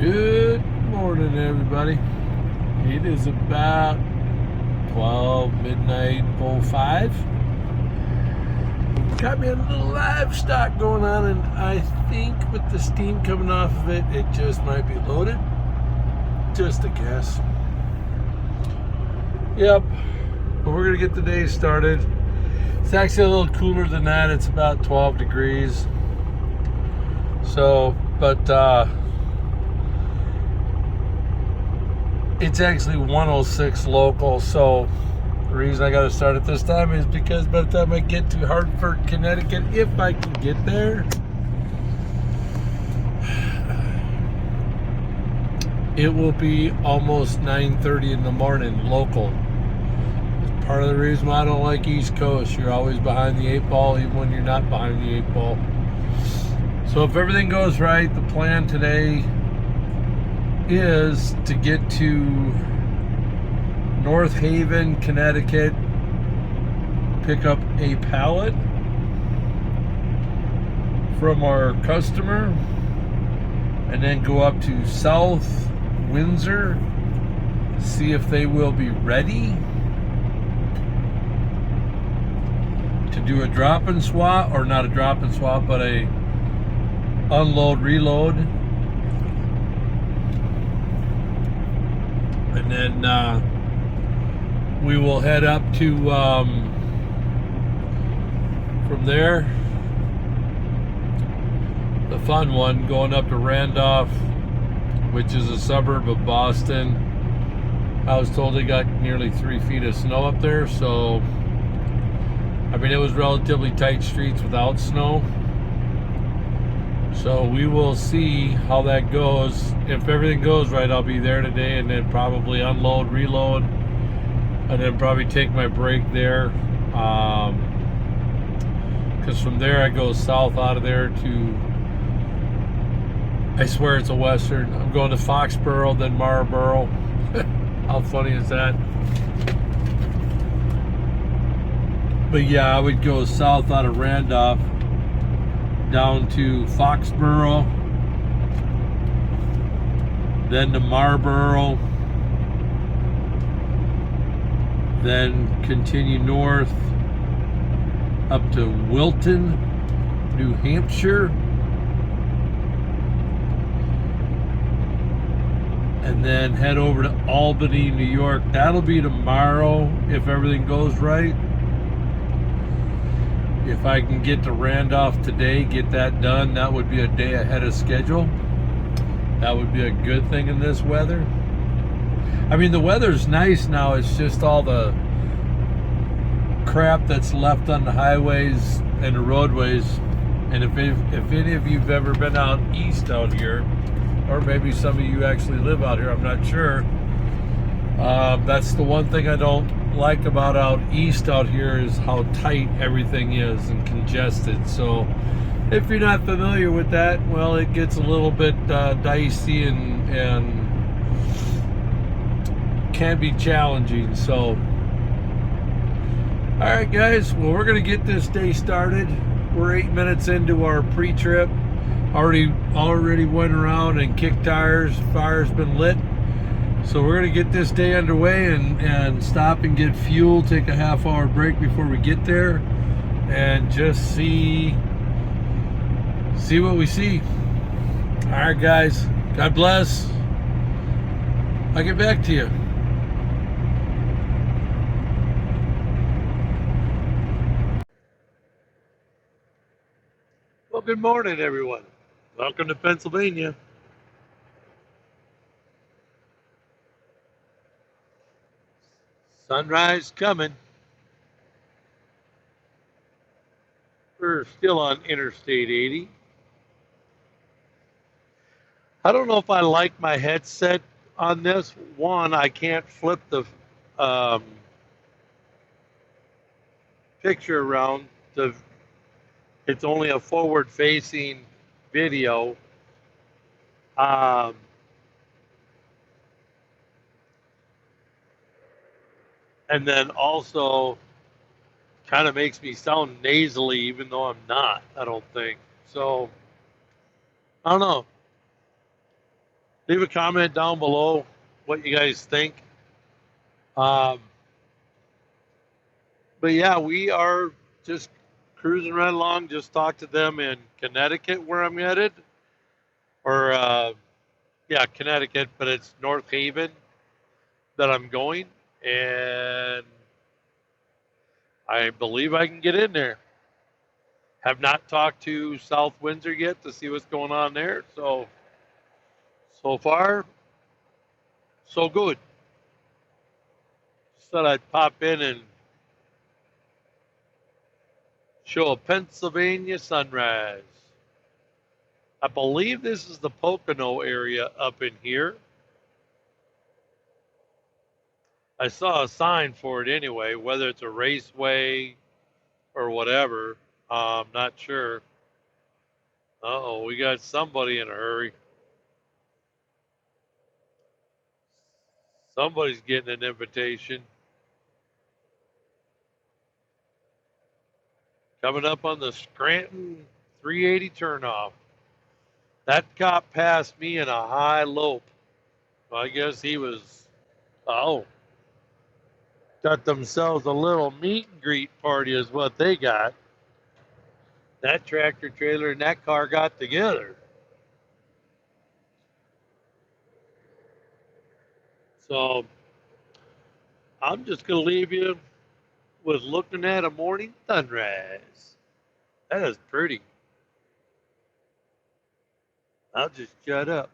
Good morning, everybody. It is about 12 midnight 05. Got me a little livestock going on, and I think with the steam coming off of it, it just might be loaded. Just a guess. Yep. But we're going to get the day started. It's actually a little cooler than that. It's about 12 degrees. So, but it's actually 106 local, so the reason I got to start at this time is because by the time I get to Hartford, Connecticut, if I can get there, it will be almost 9:30 in the morning local. It's part of the reason why I don't like East Coast. You're always behind the 8 ball, even when you're not behind the 8 ball. So if everything goes right, the plan today is to get to North Haven, Connecticut, pick up a pallet from our customer, and then go up to South Windsor, see if they will be ready to do a drop and swap, or not a drop and swap, but a unload reload. And then we will head up to from there, the fun one, going up to Randolph, which is a suburb of Boston. I was told they got nearly 3 feet of snow up there, so I mean, it was relatively tight streets without snow. So we will see how that goes. If everything goes right, I'll be there today, and then probably unload, reload, and then probably take my break there. Because from there I go south out of there to, I swear it's a western. I'm going to Foxborough, then Marlborough. How funny is that? But yeah, I would go south out of Randolph down to Foxborough, then to Marlborough, then continue north up to Wilton, New Hampshire, and then head over to Albany, New York. That'll be tomorrow if everything goes right. If I can get to Randolph today, get that done, that would be a day ahead of schedule. That would be a good thing in this weather. I mean, the weather's nice now. It's just all the crap that's left on the highways and the roadways. And if any of you've ever been out east out here, or maybe some of you actually live out here, I'm not sure. That's the one thing I don't like about out east out here, is how tight everything is and congested. So if you're not familiar with that, well, it gets a little bit dicey and can be challenging. So all right, guys, well, we're gonna get this day started. We're 8 minutes into our pre-trip. Already went around and kicked tires. Fire's been lit. So we're gonna get this day underway and stop and get fuel, take a half-hour break before we get there, and just see what we see. All right, guys, God bless. I'll get back to you. Well, good morning, everyone. Welcome to Pennsylvania. Sunrise coming. We're still on Interstate 80. I don't know if I like my headset on this. One, I can't flip the picture around. It's only a forward-facing video. And then also kind of makes me sound nasally, even though I'm not, I don't think. So, I don't know. Leave a comment down below what you guys think. Um, but yeah, we are just cruising right along. Just talked to them in Connecticut where I'm headed, or yeah, Connecticut, but it's North Haven that I'm going, and I believe I can get in there. Have not talked to South Windsor yet to see what's going on there. So far, so good. Said I'd pop in and show a Pennsylvania sunrise. I believe this is the Pocono area up in here. I saw a sign for it anyway, whether it's a raceway or whatever. I'm not sure. Uh-oh, we got somebody in a hurry. Somebody's getting an invitation. Coming up on the Scranton 380 turnoff. That cop passed me in a high lope. I guess he was, oh, got themselves a little meet and greet party, is what they got. That tractor trailer and that car got together. So I'm just going to leave you with looking at a morning sunrise. That is pretty. I'll just shut up.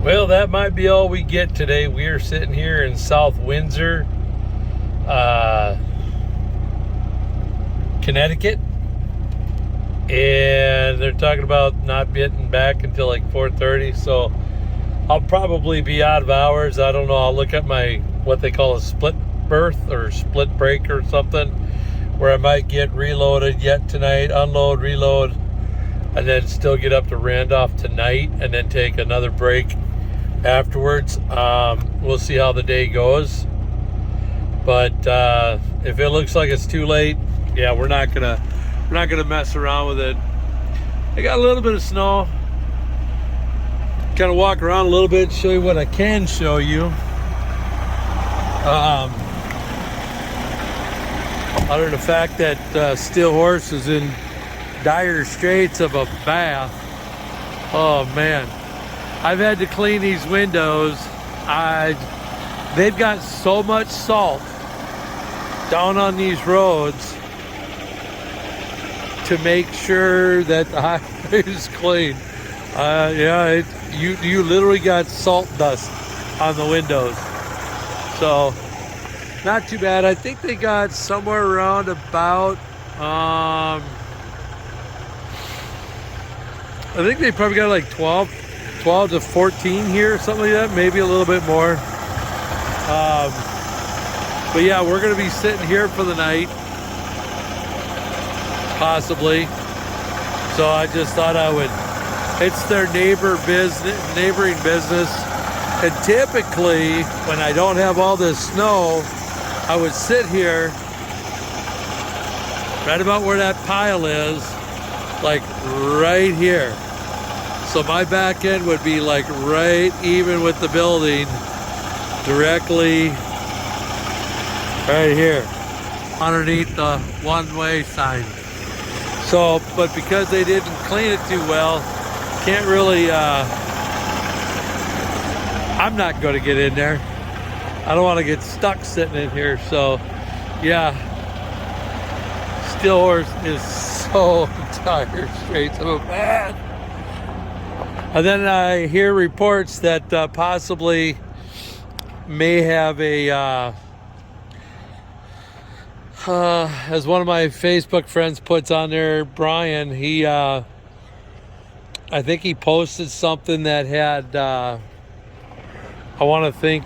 Well, that might be all we get today. We are sitting here in South Windsor, Connecticut, and they're talking about not getting back until like 4:30. So I'll probably be out of hours. I don't know. I'll look at my what they call a split berth or split break or something, where I might get reloaded yet tonight, unload, reload, and then still get up to Randolph tonight, and then take another break afterwards. We'll see how the day goes, but if it looks like it's too late, yeah, we're not gonna mess around with it. I got a little bit of snow. Kind of walk around a little bit, show you what I can show you. Other than the fact that Steel Horse is in dire straits of a bath. Oh man, I've had to clean these windows. They've got so much salt down on these roads to make sure that the highway is clean. Yeah, you literally got salt dust on the windows. So not too bad. I think they got somewhere around about I think they probably got like 12 to 14 here, something like that, maybe a little bit more. But yeah, we're gonna be sitting here for the night, possibly. So I just thought I would. It's their neighboring business, and typically when I don't have all this snow, I would sit here right about where that pile is, like right here. So my back end would be like right even with the building, directly right here underneath the one-way sign. So, but because they didn't clean it too well, can't really, I'm not going to get in there. I don't want to get stuck sitting in here. So yeah, Steel Horse is so dire straits of a bath. And then I hear reports that possibly may have a As one of my Facebook friends puts on there, Brian, I think he posted something that had, I want to think,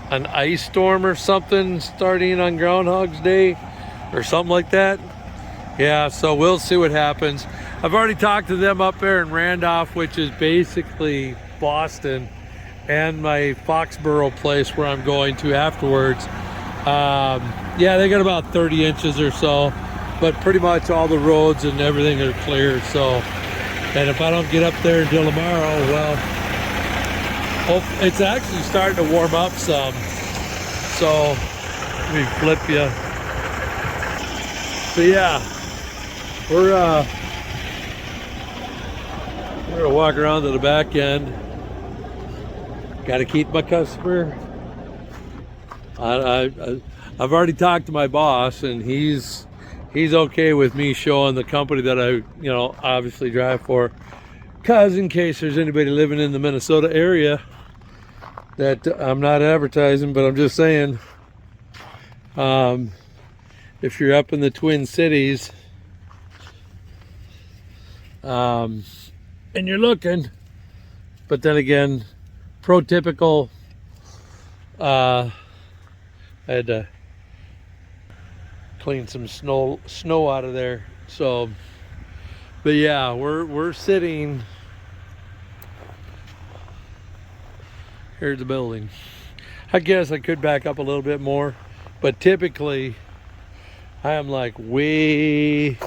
an ice storm or something starting on Groundhog's Day or something like that. Yeah, so we'll see what happens. I've already talked to them up there in Randolph, which is basically Boston, and my Foxborough place where I'm going to afterwards. Yeah, they got about 30 inches or so, but pretty much all the roads and everything are clear. So, and if I don't get up there until tomorrow, well, it's actually starting to warm up some. So let me flip you. So yeah, we're gonna walk around to the back end. Got to keep my customer. I've already talked to my boss, and he's okay with me showing the company that I, obviously drive for. Cause in case there's anybody living in the Minnesota area, that I'm not advertising, but I'm just saying, if you're up in the Twin Cities, and you're looking, but then again, prototypical, I had to clean some snow out of there. So, but yeah, we're sitting. Here's the building. I guess I could back up a little bit more, but typically I am like way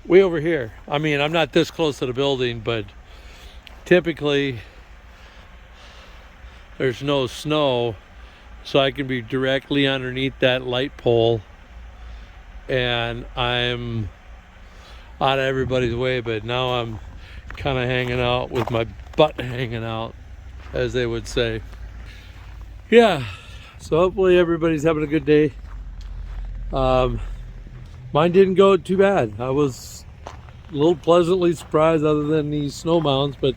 over here. I mean, I'm not this close to the building, but typically there's no snow, so I can be directly underneath that light pole, and I'm out of everybody's way. But now I'm kind of hanging out with my butt hanging out, as they would say. Yeah, so hopefully everybody's having a good day. Mine didn't go too bad. I was a little pleasantly surprised, other than these snow mounds, but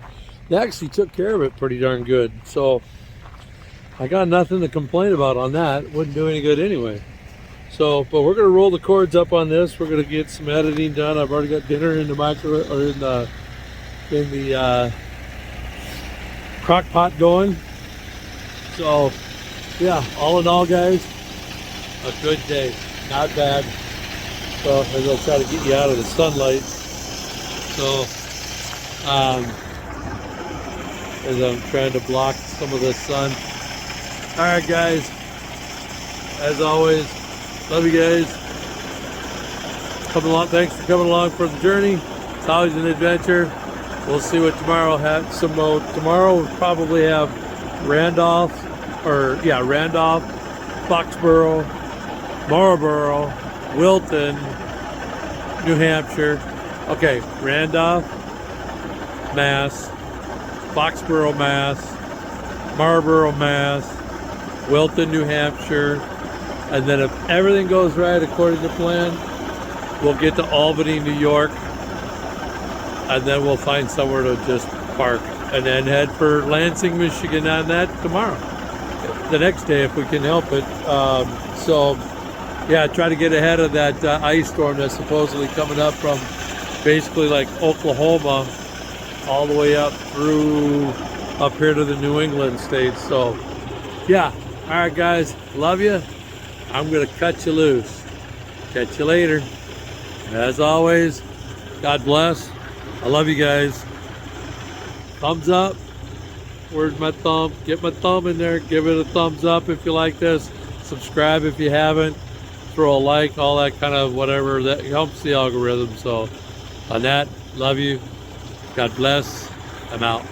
they actually took care of it pretty darn good. So I got nothing to complain about on that. Wouldn't do any good anyway. So, but we're gonna roll the cords up on this. We're gonna get some editing done. I've already got dinner in the microwave, or in the crock pot going. So yeah, all in all, guys, a good day, not bad. So as I'll try to get you out of the sunlight. So as I'm trying to block some of the sun. All right, guys, as always, love you guys. Coming along, thanks for coming along for the journey. It's always an adventure. We'll see what tomorrow will have. Tomorrow we'll probably have Randolph, Foxborough, Marlboro, Wilton, New Hampshire. Okay, Randolph, Mass, Foxborough, Mass, Marlboro, Mass, Wilton, New Hampshire, and then if everything goes right according to plan, we'll get to Albany, New York, and then we'll find somewhere to just park, and then head for Lansing, Michigan on that tomorrow, the next day, if we can help it. So yeah, try to get ahead of that ice storm that's supposedly coming up from basically like Oklahoma all the way up through up here to the New England states. So yeah, all right, guys, love you. I'm gonna cut you loose. Catch you later. As always, God bless. I love you guys. Thumbs up. Where's my thumb? Get my thumb in there. Give it a thumbs up if you like this. Subscribe if you haven't. Throw a like, all that kind of whatever. That helps the algorithm. So on that, love you. God bless. I'm out.